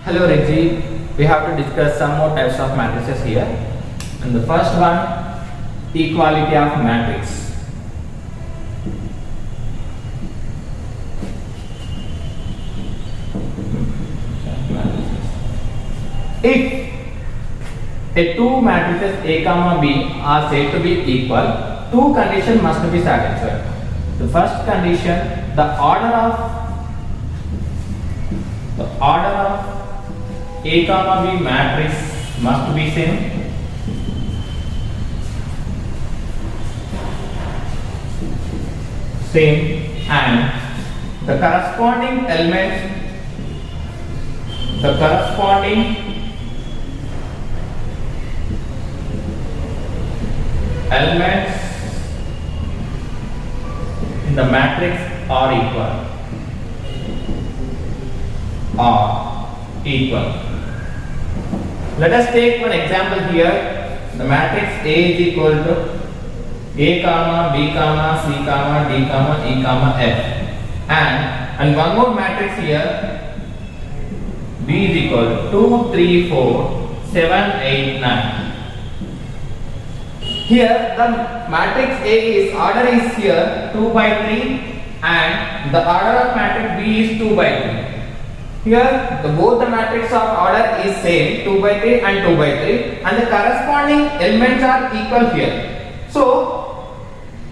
Hello Reggie, we have to discuss some more types of matrices here. And the first one, equality of matrix. If a two matrices A comma B are said to be equal, two conditions must be satisfied. The first condition, the order of A comma B matrix must be same. And the corresponding elements in the matrix are equal. Let us take one example here. The matrix A is equal to A comma B comma C comma D comma E comma F, and one more matrix here, B is equal to 2 3 4 7 8 9. Here the matrix A is order is here 2 by 3 and the order of matrix B is 2 by 3. Here both the matrix of order is same 2 by 3 and 2 by 3 and the corresponding elements are equal here. So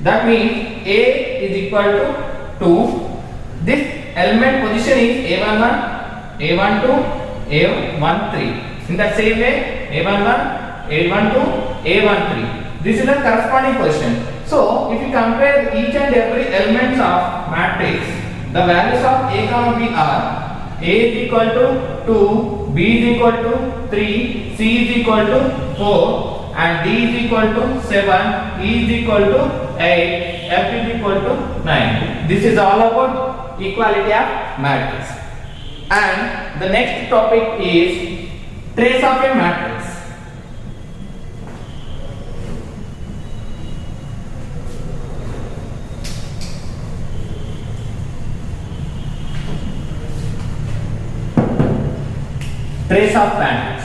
that means A is equal to 2. This element position is A11, A12, A13. In the same way A11, A12, A13. This is the corresponding position. So if you compare each and every elements of matrix, the values of A comma B are A is equal to 2, B is equal to 3, C is equal to 4 and D is equal to 7, E is equal to 8, F is equal to 9. This is all about equality of matrix. And the next topic is trace of a matrix. Trace of matrix.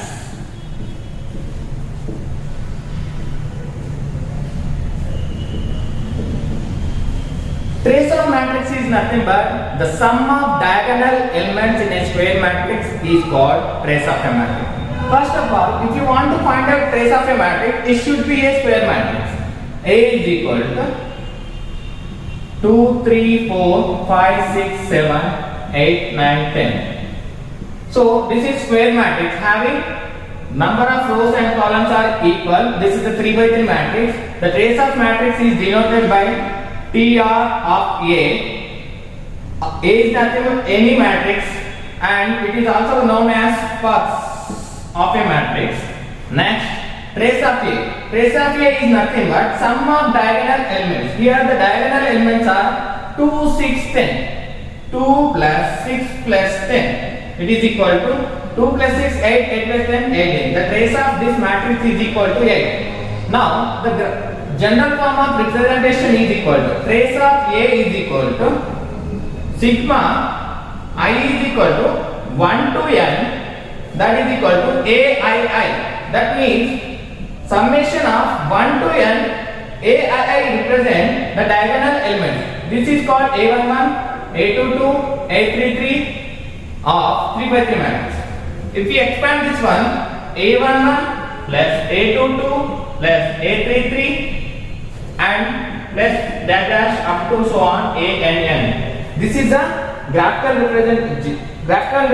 Trace of matrix is nothing but the sum of diagonal elements in a square matrix is called trace of a matrix. First of all, if you want to find out trace of a matrix, it should be a square matrix. A is equal to 2, 3, 4, 5, 6, 7, 8, 9, 10. So this is square matrix having number of rows and columns are equal. This is the 3 by 3 matrix. The trace of matrix is denoted by TR of A. A is nothing but any matrix and it is also known as paths of a matrix. Next, trace of A. Trace of A is nothing but sum of diagonal elements. Here the diagonal elements are 2, 6, 10. 2 plus 6 plus 10. It is equal to 2 plus 6, 8, 8 plus 10, 18. The trace of this matrix is equal to 8. Now, the general form of representation is equal to trace of A is equal to sigma I is equal to 1 to n, that is equal to AII. That means summation of 1 to n AII represent the diagonal elements. This is called A11, A22, A33 of 3 by 3 matrix. If we expand this one, A11 plus A22 plus A33 and plus dash dash up to so on ANN. This is a graphical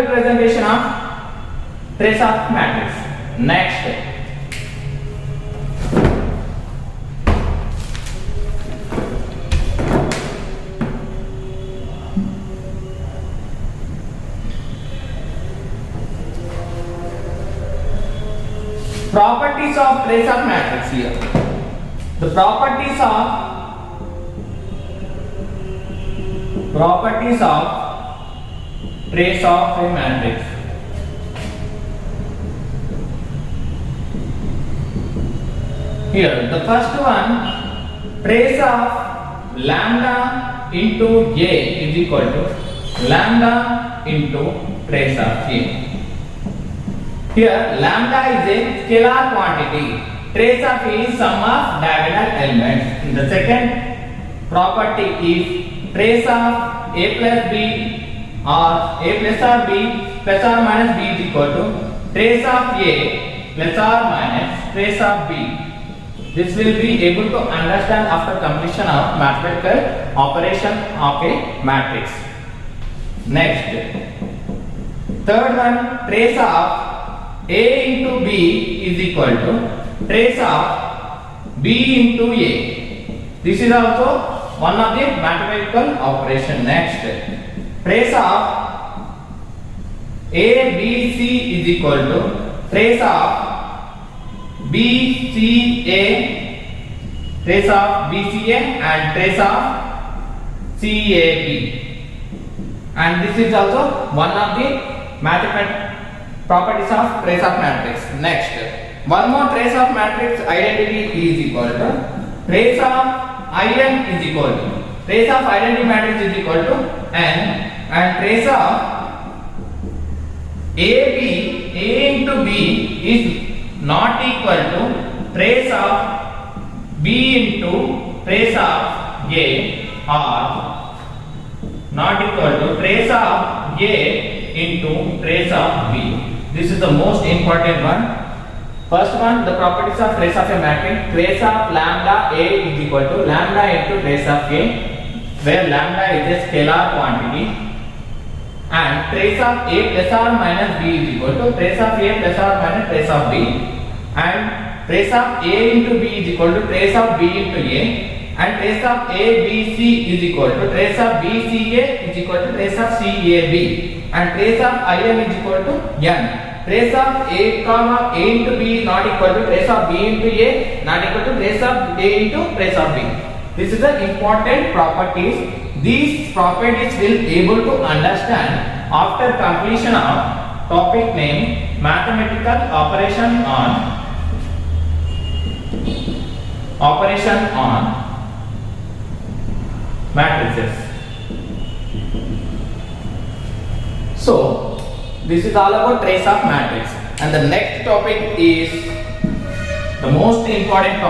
representation of trace of matrix. Next, properties of trace of matrix here. The properties of trace of a matrix. Here, the first one, trace of lambda into A is equal to lambda into trace of A. Here lambda is a scalar quantity. Trace of A is sum of diagonal elements. The second property is trace of A plus B or A plus or B plus or minus B is equal to trace of A plus or minus trace of B. This will be able to understand after completion of mathematical operation of a matrix. Next, third one, trace of A into B is equal to trace of B into A. This is also one of the mathematical operation. Next, trace of A B C is equal to trace of B C A, trace of B C A and trace of C A B. And this is also one of the mathematical properties of trace of matrix. Next, one more trace of matrix identity is equal to trace of IN is equal to trace of identity matrix is equal to N, and trace of AB A into B is not equal to trace of B into trace of A, or not equal to trace of A into trace of B. This is the most important one. First one, the properties of trace of a matrix. Trace of lambda A is equal to lambda into trace of A, where lambda is a scalar quantity, and trace of A plus or minus B is equal to trace of A plus or minus trace of B, and trace of A into B is equal to trace of B into A, and trace of A B C is equal to trace of B C A is equal to trace of C A B, and trace of I N is equal to N. Trace of A comma A into B is not equal to trace of B into A, not equal to trace of A into trace of B. This is the important properties. These properties will able to understand after completion of topic name mathematical operation on matrices. So this is all about trace of matrix, and the next topic is the most important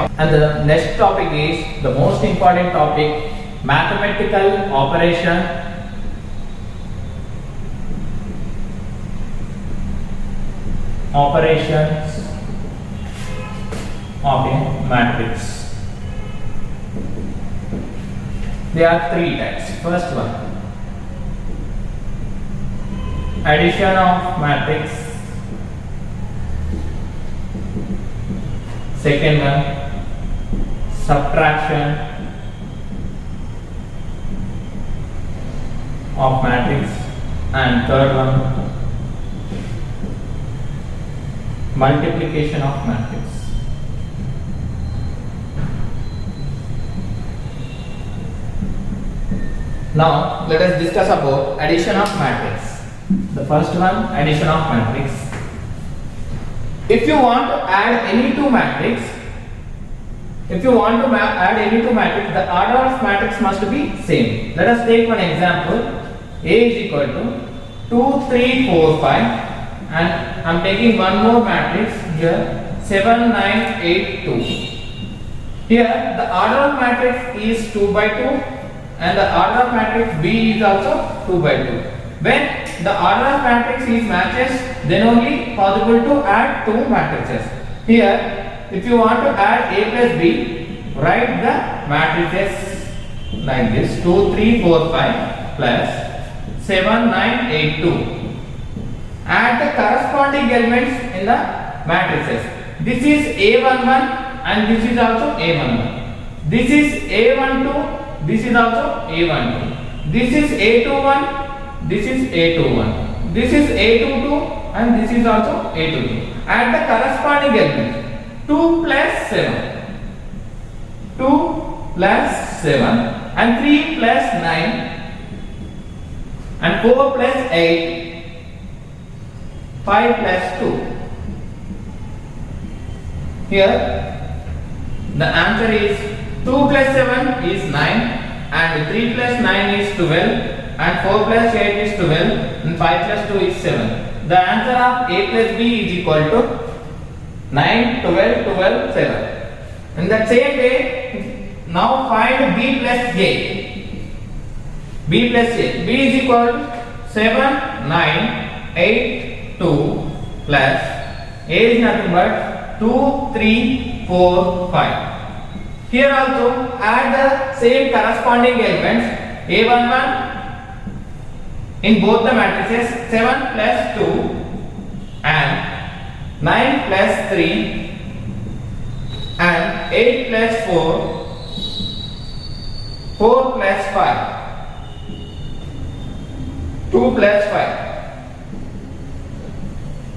topic, mathematical operations of a matrix. There are three types. First one, addition of matrix. Second one, subtraction of matrix, and third one, multiplication of matrix. Now let us discuss about addition of matrix. The first one, addition of matrix. If you want to add any two matrix, the order of matrix must be same. Let us take one example. A is equal to 2 3 4 5, and I am taking one more matrix here, 7 9 8 2. Here the order of matrix is 2 by 2, and the order of matrix B is also 2 by 2. When the order of matrix is matches, then only possible to add two matrices. Here, if you want to add A plus B, write the matrices like this: 2 3 4 5 plus 7 9 8 2. Add the corresponding elements in the matrices. This is A11 and this is also A11. This is A12. This is also A12. This is A21. This is A21. This is A22 and this is also A22. Add the corresponding elements. 2 plus 7. 2 plus 7 and 3 plus 9 and 4 plus 8. 5 plus 2. Here the answer is 2 plus 7 is 9, and 3 plus 9 is 12, and 4 plus 8 is 12, and 5 plus 2 is 7. The answer of A plus B is equal to 9, 12, 12, 7. In that same way, now find B plus A. B plus A. B is equal to 7, 9, 8, 2 plus A is nothing but 2, 3, 4, 5. Here also add the same corresponding elements A11 in both the matrices, 7 plus 2 and 9 plus 3 and 8 plus 4, 4 plus 5, 2 plus 5.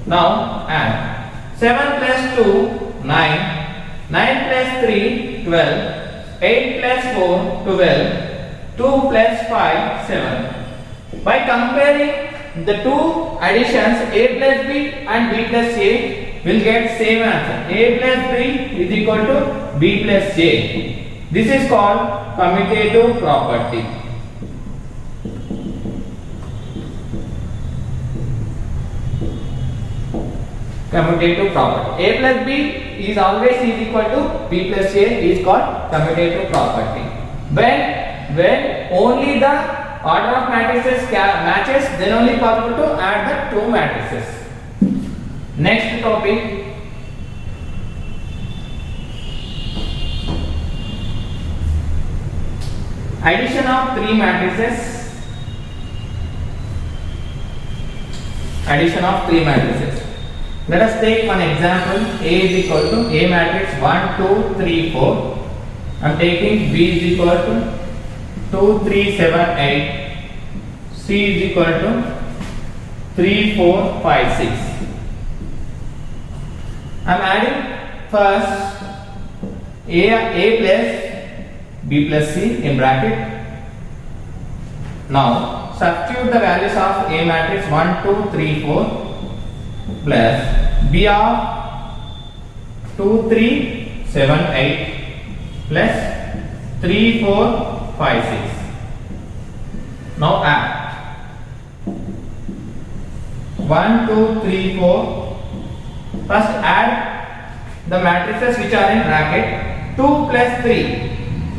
Now add 7 plus 2, 9, 9 plus 3, 12, 8 plus 4, 12, 2 plus 5, 7. By comparing the two additions A plus B and B plus A will get same answer. A plus B is equal to B plus A. This is called commutative property. Commutative property. A plus B is always is equal to B plus A is called commutative property. When only the order of matrices matches, then only possible to add the two matrices. Next topic. Addition of three matrices. Addition of three matrices. Let us take one example. A is equal to A matrix 1, 2, 3, 4. I am taking B is equal to 2, 3, 7, 8. C is equal to 3, 4, 5, 6. I am adding first A plus B plus C in bracket. Now substitute the values of A matrix 1, 2, 3, 4 plus B of 2, 3, 7, 8 plus 3, 4, 5, 6. Now add 1, 2, 3, 4. First add the matrices which are in bracket. 2 plus 3,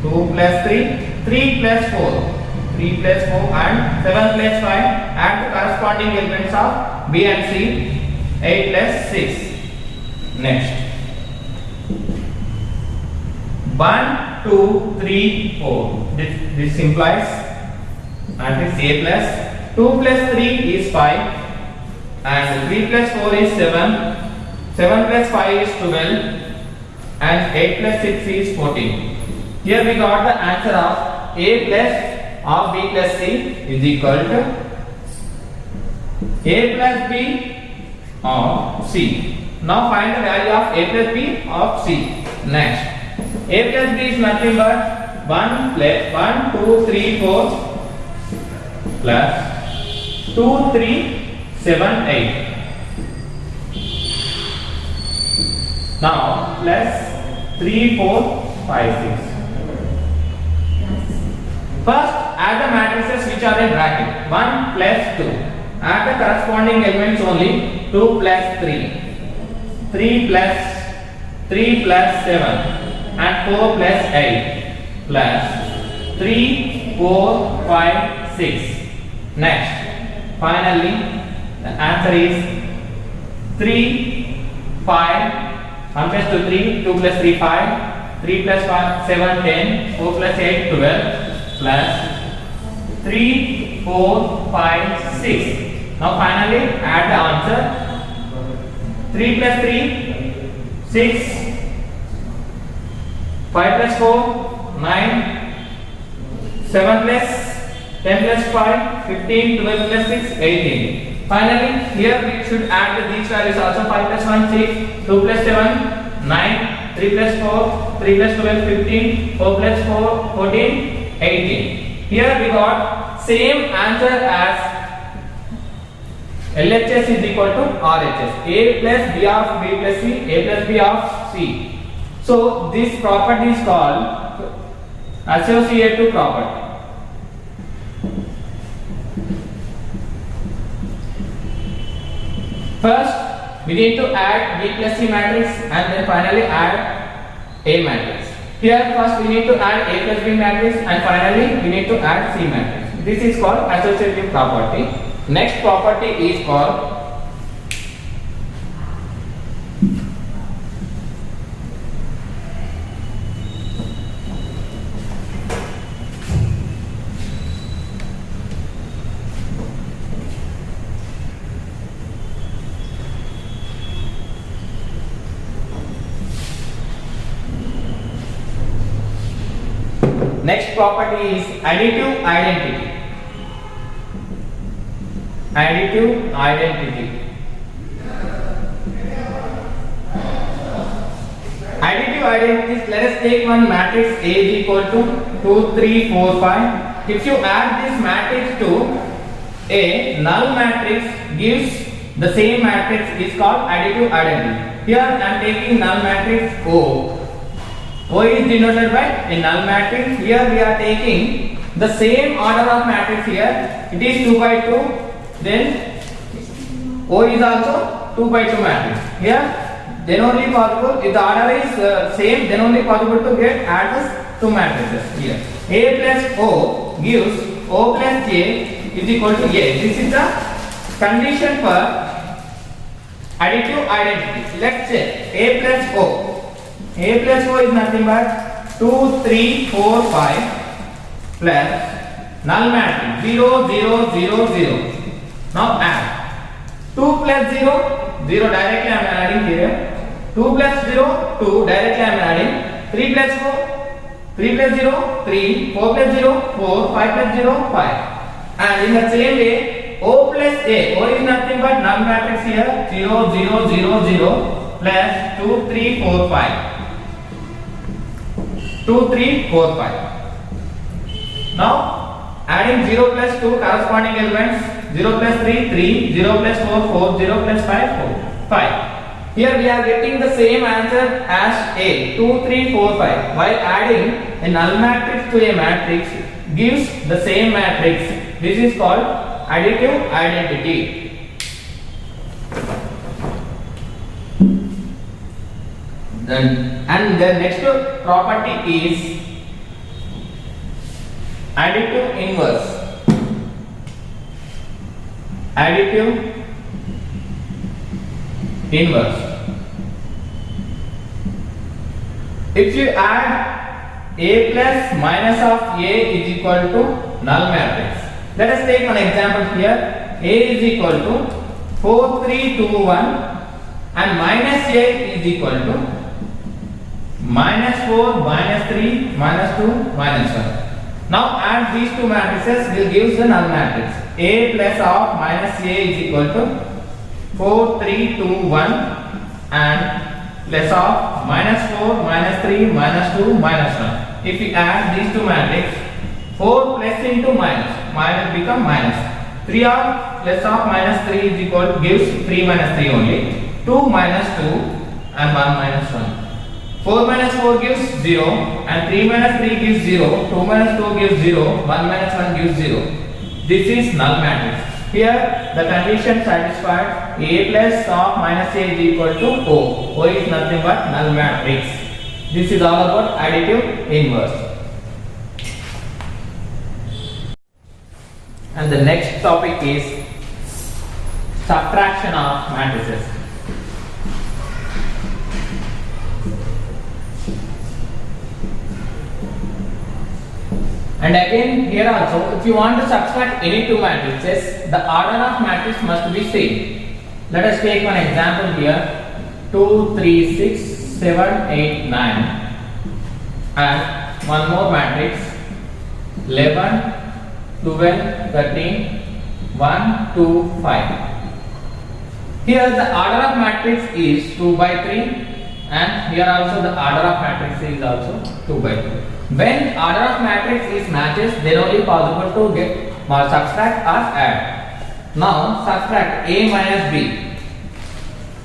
2 plus 3, 3 plus 4, 3 plus 4 and 7 plus 5. Add the corresponding elements of B and C. 8 plus 6. Next 1, 2, 3, 4. This implies matrix A plus 2 plus 3 is 5 and 3 plus 4 is 7. 7 plus 5 is 12 and 8 plus 6 is 14. Here we got the answer of A plus of B plus C is equal to A plus B of C. Now find the value of A plus B of C. Next, A plus B is nothing but 1 plus 1, 2, 3, 4 plus 2, 3, 7, 8. Now plus 3, 4, 5, 6. First add the matrices which are in bracket. 1 plus 2. Add the corresponding elements only. 2 plus 3. 3 plus 7 and 4 plus 8 plus 3, 4, 5, 6. Next, finally the answer is 3, 5. 1 plus 2, 3, 2 plus 3, 5, 3 plus 5, 7, 10, 4 plus 8, 12, plus 3, 4, 5, 6. Now finally add the answer. 3 plus 3, 6, 5 plus 4, 9, 7 plus 10 plus 5, 15, 12 plus 6, 18. Finally, here we should add these values also. 5 plus 1, 6, 2 plus 7, 9, 3 plus 4, 3 plus 12, 15, 4 plus 4, 14, 18. Here we got same answer as LHS is equal to RHS. A plus B of B plus C, A plus B of C. So this property is called associative property. First, we need to add B plus C matrix and then finally add A matrix. Here first we need to add A plus B matrix and finally we need to add C matrix. This is called associative property. Next property is called next property is additive identity. Additive identity. Additive identity is, let us take one matrix A is equal to 2, 3, 4, 5. If you add this matrix to a null matrix gives the same matrix is called additive identity. Here I am taking null matrix O. O is denoted by a null matrix. Here we are taking the same order of matrix here. It is 2 by 2. Then O is also 2 by 2 matrix. Here then only possible, if the order is same, then only possible to get add these two matrices here. A plus O gives O plus J is equal to A. This is the condition for additive identity. Let's say A plus O. A plus O is nothing but 2, 3, 4, 5 plus null matrix 0, 0, 0, 0. Now add 2 plus 0, 0 directly I am adding here. 2 plus 0, 2 directly I am adding. 3 plus 4, 3 plus 0, 3, 4 plus 0, 4, 5 plus 0, 5. And in the same way, O plus A, O is nothing but null matrix here 0, 0, 0, 0 plus 2, 3, 4, 5. 2, 3, 4, 5. Now adding 0 plus 2 corresponding elements, 0 plus 3, 3, 0 plus 4, 4, 0 plus 5, 4, 5. Here we are getting the same answer as A, 2, 3, 4, 5. While adding a null matrix to a matrix gives the same matrix. This is called additive identity. And the next property is additive inverse. Additive inverse. If you add A plus minus of A is equal to null matrix. Let us take one example here. A is equal to 4, 3, 2, 1 and minus A is equal to minus 4, minus 3, minus 2, minus 1. Now add these two matrices will give the null matrix. A plus of minus A is equal to 4, 3, 2, 1 and plus of minus 4, minus 3, minus 2, minus 1. If we add these two matrices, 4 plus into minus, minus become minus. 3 of plus of minus 3 is equal gives 3 minus 3 only. 2 minus 2 and 1 minus 1. 4 minus 4 gives 0 and 3 minus 3 gives 0, 2 minus 2 gives 0, 1 minus 1 gives 0. This is null matrix. Here the condition satisfied. A plus of minus A is equal to O. O is nothing but null matrix. This is all about additive inverse. And the next topic is subtraction of matrices. And again here also, if you want to subtract any two matrices, the order of matrix must be same. Let us take one example here. 2, 3, 6, 7, 8, 9 and one more matrix 11, 12, 13, 1, 2, 5. Here the order of matrix is 2 by 3 and here also the order of matrix is also 2 by 2. When order of matrix is matches, then only possible to get subtract or add. Now subtract A minus B.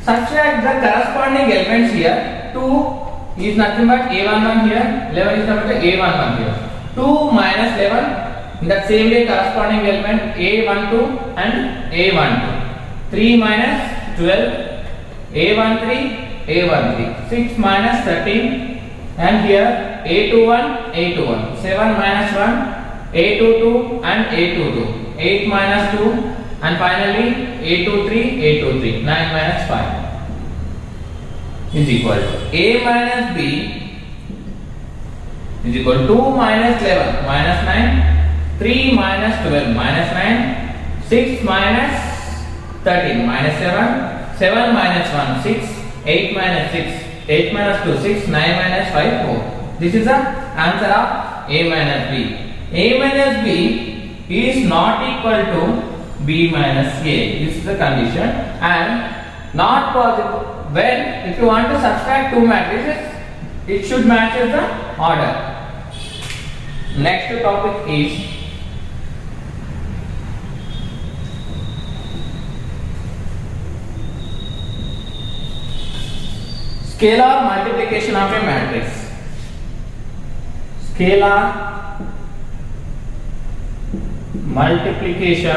Subtract the corresponding elements here. 2 is nothing but A11 here, 11 is nothing but A11 here. 2 minus 11, in that same way corresponding element A12 and A12. 3 minus 12, A13, A13, 6 minus 13, and here A21, A21, 7 minus 1, A22 and A22, 8 minus 2, and finally A23, A23, 9 minus 5 is equal to A minus B is equal to 2 minus 11 minus 9, 3 minus 12 minus 9, 6 minus 13 minus 7, 7 minus 1 6, 8 minus 6, 8 minus 2 6, 9 minus 5 4. This is the answer of A minus B. A minus B is not equal to B minus A. This is the condition, and not possible when if you want to subtract two matrices, it should match the order. Next topic is scalar multiplication of a matrix. Scalar multiplication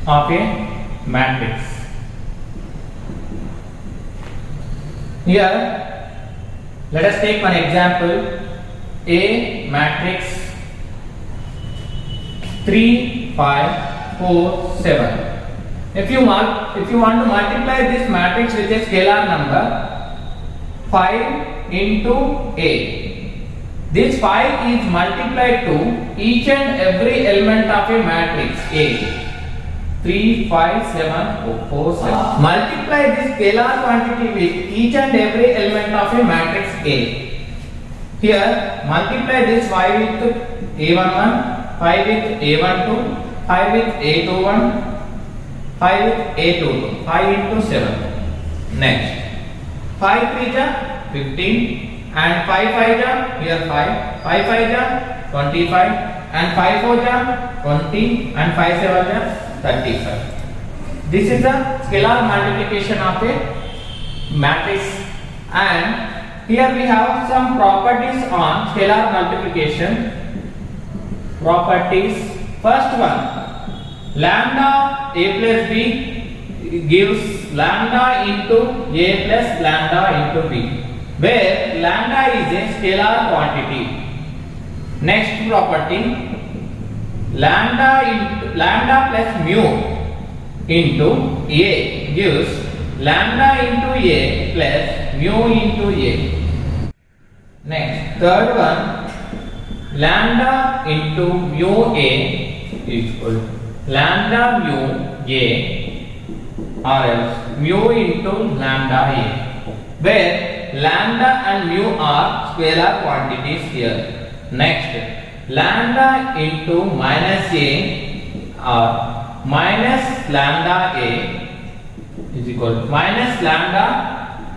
of a matrix. Here let us take one example. A matrix 3 5 4 7. If you want to multiply this matrix with a scalar number 5 into A, this 5 is multiplied to each and every element of a matrix A. 3 5 7 4 7. Multiply this scalar quantity with each and every element of a matrix A. Here multiply this 5 with A11, 5 with A12, 5 with A21, 5 with A22, 5 into 7. Next 5 3 ja 15, and 5 5 ja here 5, 5 5 ja 25, and 5 4 ja 20, and 5 7 ja 35. This is the scalar multiplication of a matrix, and here we have some properties on scalar multiplication. Properties. First one, lambda A plus B gives lambda into A plus lambda into B, where lambda is a scalar quantity. Next property, lambda plus mu into A gives lambda into A plus mu into A. Next, third one, lambda into mu A is equal to lambda mu A, or else mu into lambda A, where lambda and mu are scalar quantities here. Next, lambda into minus A or minus lambda A is equal to minus lambda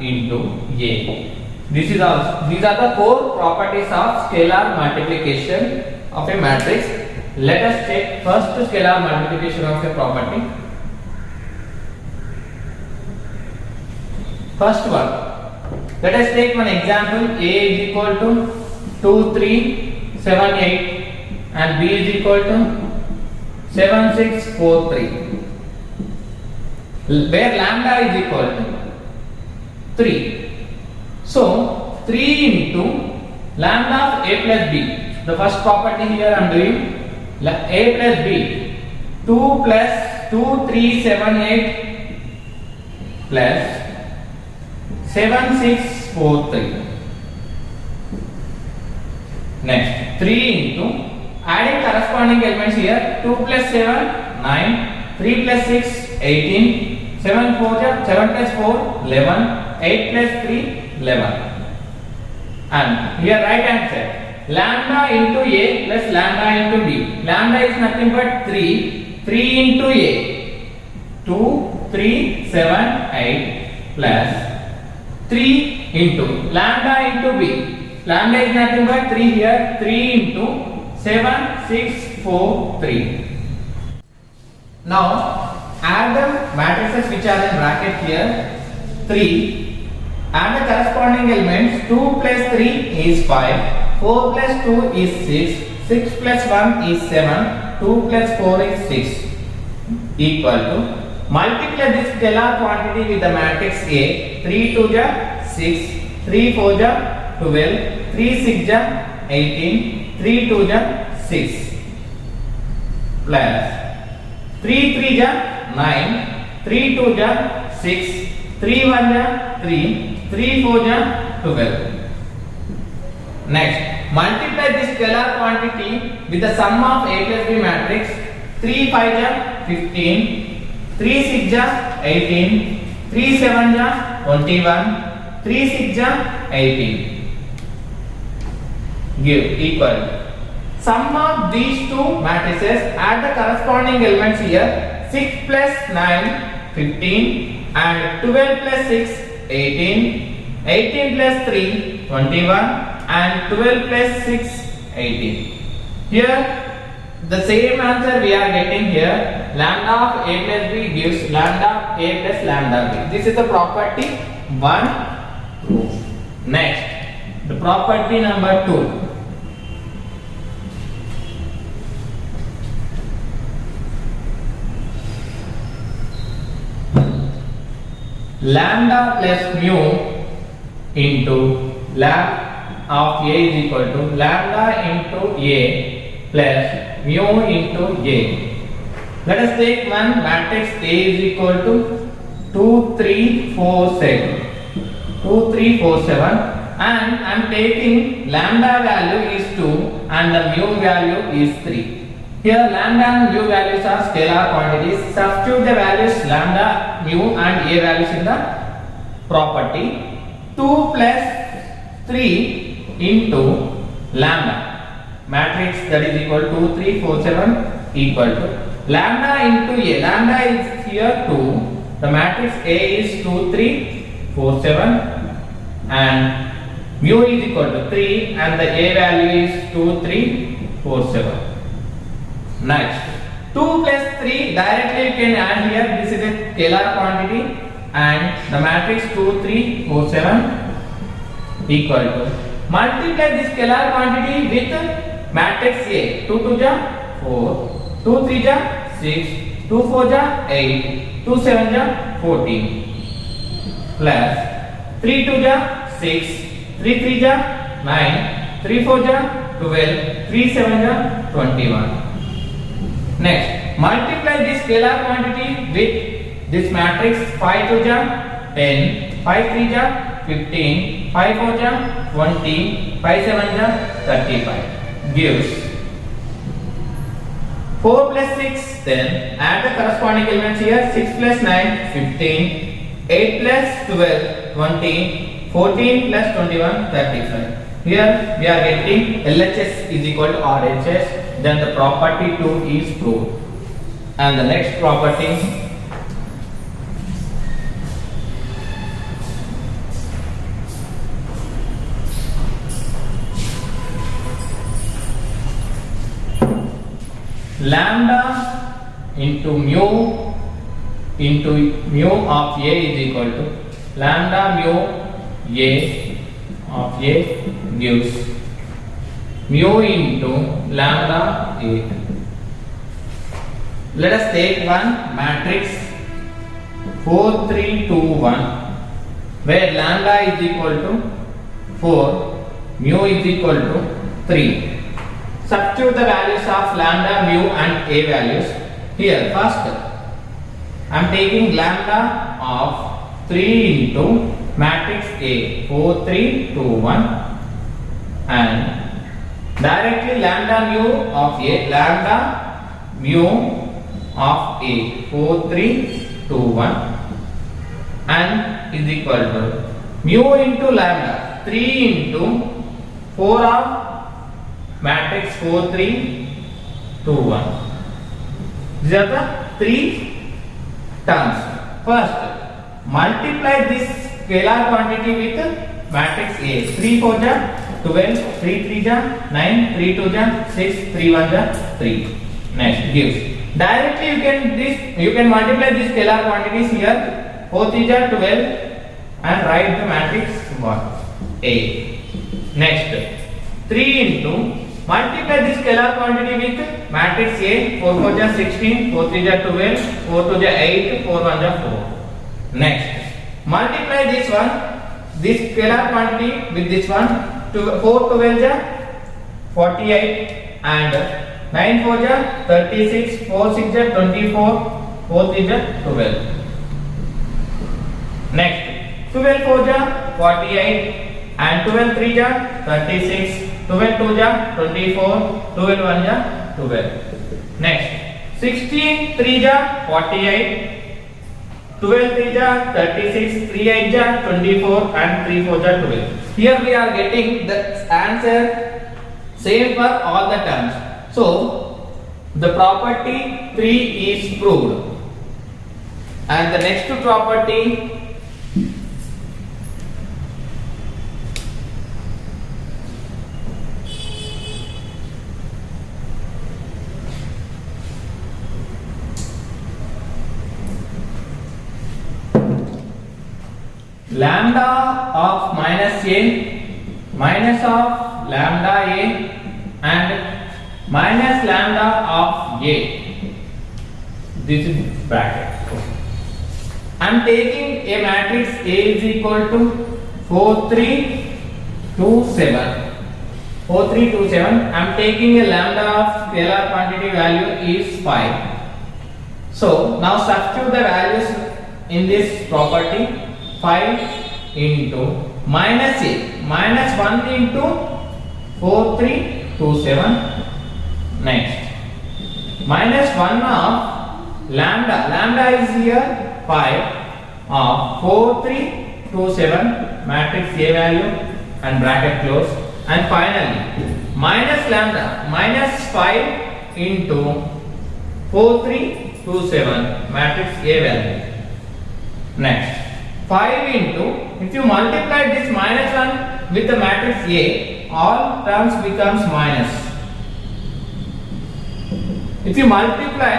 into A. These are the four properties of scalar multiplication of a matrix. Let us check first scalar multiplication of a property. First one, let us take one example. A is equal to 2 3 7 8 and B is equal to 7 6 4 3, where lambda is equal to 3. So 3 into lambda of A plus B, the first property here I am doing, A plus B, 2 plus 2 3 7 8 plus 7 6 4 3. Next, 3 into adding corresponding elements here, 2 plus 7 9, 3 plus 6 18, 7 4 7 plus 4 11, 8 plus 3 11, and here right hand side, lambda into A plus lambda into B. Lambda is nothing but 3 into A, 2 3 7 8 plus 3 into lambda into B. Lambda is nothing but 3 here, 3 into 7 6 4 3. Now add the matrices which are in bracket here, 3, and the corresponding elements. 2 plus 3 is 5, 4 plus 2 is 6, 6 plus 1 is 7, 2 plus 4 is 6. equal to, multiply this scalar quantity with the matrix A. 3 2 ja 6, 3 4 ja 12, 3 6 ja 18, 3 2 ja 6 plus 3 3 ja 9, 3 2 ja 6, 3 1 ja 3, 3 4 ja 12. Next, multiply this scalar quantity with the sum of A plus B matrix. 3 5 ja 15, 3 6 ja 18, 3 7 ja 21, 3 6 ja 18. Give equal. Sum of these two matrices, add the corresponding elements here. 6 plus 9 15 and 12 plus 6 18, 18 plus 3 21 and 12 plus 6 18. Here the same answer we are getting here. Lambda of A plus B gives lambda of A plus lambda B. This is the property 1. Next, the property number 2. Lambda plus mu into lambda of A is equal to lambda into A plus mu into A. Let us take one matrix A is equal to 2 3 4 7, 2 3 4 7, and I am taking lambda value is 2 and the mu value is 3. Here lambda and mu values are scalar quantities. Substitute the values lambda, mu and A values in the property. 2 plus 3 into lambda matrix, that is equal to 2 3 4 7 equal to lambda into A. Lambda is here 2. The matrix A is 2 3 4 7 and mu is equal to 3 and the A value is 2 3 4 7. Next, 2 plus 3 directly you can add here. This is a scalar quantity and the matrix 2 3 4 7 equal to, multiply this scalar quantity with matrix A. 2 2 ja 4, 2 3 ja 6, 2 4 ja 8, 2 7 ja 14 plus 3 2 ja 6, 3 3 ja 9, 3 4 ja 12, 3 7 ja 21. Next, multiply this scalar quantity with this matrix. 5 2 ja 10, 5 3 ja 15, 5 4 ja 20, 5 7 ja 35 gives 4 plus 6. Then add the corresponding elements here. 6 plus 9 15, 8 plus 12 20, 14 plus 21 35. Here we are getting LHS is equal to RHS. Then the property 2 is proved. And the next property, lambda into mu of A is equal to lambda mu A of A gives mu into lambda A. Let us take one matrix 4 3 2 1 where lambda is equal to 4, mu is equal to 3. Substitute the values of lambda, mu and A values. Here first I am taking lambda of 3 into matrix A 4 3 2 1 and directly lambda mu of A, lambda mu of A 4 3 2 1 and is equal to mu into lambda 3 into 4 of matrix 4 3 2 1. These are the 3 terms. First, multiply this scalar quantity with matrix A. 3 4 ja 12, 3 3 ja 9, 3 2 ja 6, 3 1 ja 3. Next gives directly you can multiply these scalar quantities here. 4 3 ja 12 and write the matrix 1 A. Next 3 into Multiply this scalar quantity with matrix A. 4 4 ja 16, 4 3 ja 12, 4 2 ja 8, 4 1 ja 4. Next, multiply this one, this scalar quantity with this one. 4 12 ja 48 and 9 4 ja 36, 4 6 ja 24, 4 3 ja 12. Next, 12 4 ja 48 and 12 3 ja 36, 12 2 ja 24, 12 1 ja 12. Next, 16 3 ja 48, 12 3 ja 36, 3 8 ja 24 and 3 4 ja 12. Here we are getting the answer same for all the terms. So the property 3 is proved. And the next property lambda of minus a minus of lambda a and minus lambda of a. This is bracket. I am taking a matrix A is equal to 4 3 2 7. 4 3 2 7. I am taking a lambda of scalar quantity value is 5. So now substitute the values in this property. 5 into minus a minus 1 into 4 3 2 7. Next, minus 1 of lambda is here 5 of 4 3 2 7 matrix A value and bracket close, and finally minus lambda minus 5 into 4 3 2 7 matrix A value. Next, 5 into, if you multiply this minus 1 with the matrix A, all terms becomes minus. If you multiply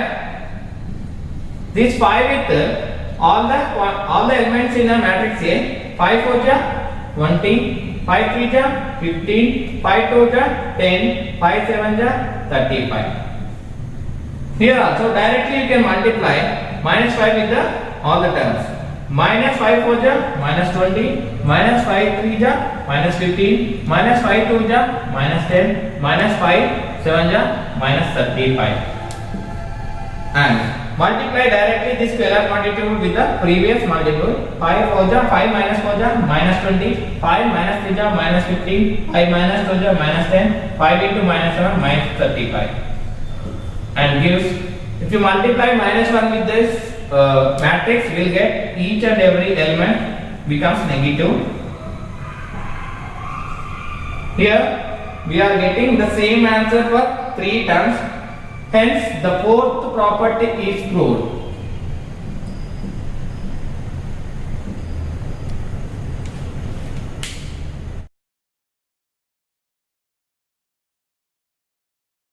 this 5 with all the elements in a matrix A, 5 4 ja 20, 5 3 ja 15, 5 2 ja 10, 5 7 ja 35. Here also directly you can multiply minus 5 with all the terms. Minus 5 4 ja minus 20, minus 5 3 ja minus 15, minus 5 2 ja minus 10, minus 5 7 ja minus 35. And multiply directly this scalar quantity with the previous multiple. 5 4 ja 5 minus 4 ja minus 20, 5 minus 3 ja minus 15, 5 minus 2 ja minus 10, 5 into minus 7 minus 35. And gives, if you multiply minus 1 with this matrix, will get each and every element becomes negative. Here we are getting the same answer for 3 terms. Hence the fourth property is proved.